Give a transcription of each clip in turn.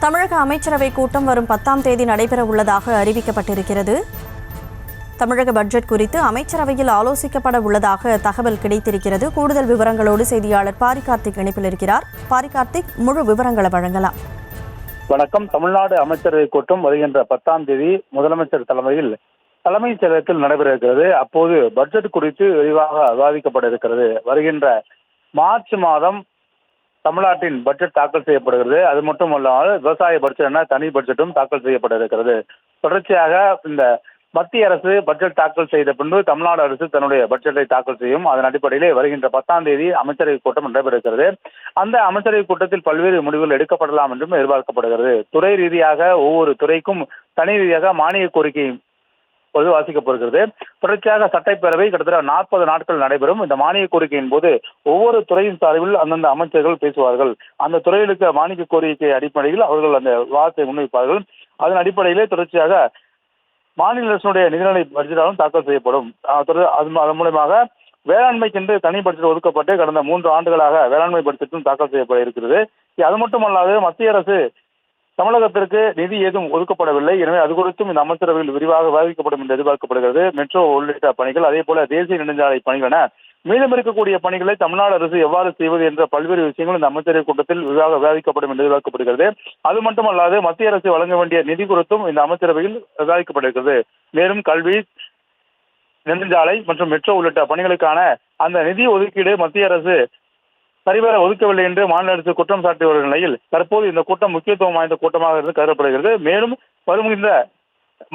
தமிழக அமைச்சரவை கூட்டம் வரும் 10ஆம் தேதி நடைபெற உள்ளதாக அறிவிக்கப்பட்டிருக்கிறது. தமிழக பட்ஜெட் குறித்து அமைச்சரவையில் ஆலோசிக்கப்பட உள்ளதாக தகவல் கிடைத்திருக்கிறது. கூடுதல் விவரங்களோடு செய்தியாளர் பாரிகார்த்திக் இணைப்பில் இருக்கிறார். பாரிகார்த்திக், முழு விவரங்களை வழங்கலாம். வணக்கம். தமிழ்நாடு அமைச்சரவை கூட்டம் வருகின்ற 10ஆம் தேதி முதலமைச்சர் தலைமையில் தலைமைச் செயலகத்தில் நடைபெற இருக்கிறது. அப்போது பட்ஜெட் குறித்து விரிவாக விவாதிக்கப்பட இருக்கிறது. வருகின்ற மார்ச் மாதம் தமிழ்நாட்டின் பட்ஜெட் தாக்கல் செய்யப்படுகிறது. அது மட்டுமல்லாமல் விவசாய பட்ஜெட் என தனி பட்ஜெட்டும் தாக்கல் செய்யப்பட இருக்கிறது. தொடர்ச்சியாக இந்த மத்திய அரசு பட்ஜெட் தாக்கல் செய்த பின்பு தமிழ்நாடு அரசு தன்னுடைய பட்ஜெட்டை தாக்கல் செய்யும். அதன் அடிப்படையிலே வருகின்ற 10ஆம் தேதி அமைச்சரவை கூட்டம் நடைபெற இருக்கிறது. அந்த அமைச்சரவை கூட்டத்தில் பல்வேறு முடிவுகள் எடுக்கப்படலாம் என்றும் எதிர்பார்க்கப்படுகிறது. துறை ரீதியாக ஒவ்வொரு துறைக்கும் தனி ரீதியாக மானிய கோரிக்கை வாசிக்கப்படுகிறது. தொடர்ச்சியாக சட்டப்பேரவை கிட்டத்தட்ட 40 நாட்கள் நடைபெறும். இந்த மானிய கோரிக்கையின் போது ஒவ்வொரு துறையின் சார்பில் அந்தந்த அமைச்சர்கள் பேசுவார்கள். அந்த துறைகளுக்கு மானிய கோரிக்கை அடிப்படையில் அவர்கள் அந்த விவாதத்தை முன்வைப்பார்கள். அதன் அடிப்படையிலே தொடர்ச்சியாக மாநில அரசுடைய நிதிநிலை பட்ஜெட்டாலும் தாக்கல் செய்யப்படும். அதன் மூலமாக வேளாண்மைக்கென்று தனி பட்ஜெட் ஒதுக்கப்பட்டு கடந்த 3 ஆண்டுகளாக வேளாண்மை பட்ஜெட்டும் தாக்கல் செய்யப்பட இருக்கிறது. அது மட்டுமல்லாது மத்திய அரசு தமிழகத்திற்கு நிதி ஏதும் ஒதுக்கப்படவில்லை. எனவே அது குறித்தும் இந்த அமைச்சரவையில் விரிவாக விவாதிக்கப்படும் என்று எதிர்பார்க்கப்படுகிறது. மெட்ரோ உள்ளிட்ட பணிகள், அதே போல தேசிய நெடுஞ்சாலை பணிகள் என மீதம் இருக்கக்கூடிய பணிகளை தமிழ்நாடு அரசு எவ்வாறு செய்வது என்ற பல்வேறு விஷயங்கள் இந்த அமைச்சரவை கூட்டத்தில் விவாதிக்கப்படும் என்று எதிர்பார்க்கப்படுகிறது. அது மட்டுமல்லாது மத்திய அரசு வழங்க வேண்டிய நிதி குறித்தும் இந்த அமைச்சரவையில் விவாதிக்கப்பட்டிருக்கிறது. மேலும் கல்வி, நெடுஞ்சாலை மற்றும் மெட்ரோ உள்ளிட்ட பணிகளுக்கான அந்த நிதி ஒதுக்கீடு மத்திய அரசு சரிவர ஒதுக்கவில்லை என்று மாநில அரசு குற்றம் சாட்டி வரும் நிலையில் தற்போது இந்த கூட்டம் முக்கியத்துவம் வாய்ந்த கூட்டமாக இருந்து கருதப்படுகிறது. மேலும் வருகின்ற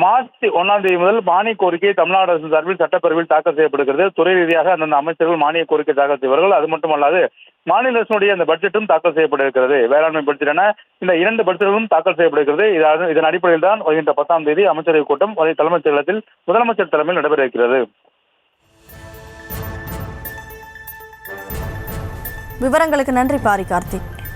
மார்ச் 1ஆம் தேதி முதல் மானிய கோரிக்கை தமிழ்நாடு அரசு சார்பில் சட்டப்பேரவையில் தாக்கல் செய்யப்படுகிறது. துறை ரீதியாக அந்தந்த அமைச்சர்கள் மானிய கோரிக்கை தாக்கல் செய்வார்கள். அது மட்டுமல்லாது மாநில அரசுடைய அந்த பட்ஜெட்டும் தாக்கல் செய்யப்பட இருக்கிறது. வேளாண்மை பட்ஜெட் என இந்த 2 பட்ஜெட்களும் தாக்கல் செய்யப்படுகிறது. இதன் அடிப்படையில் தான் வருகின்ற 10ஆம் தேதி அமைச்சரவை கூட்டம் தலைமைச் செயலகத்தில் முதலமைச்சர் தலைமையில் நடைபெற இருக்கிறது. விவரங்களுக்கு நன்றி பாரிகார்த்திக்.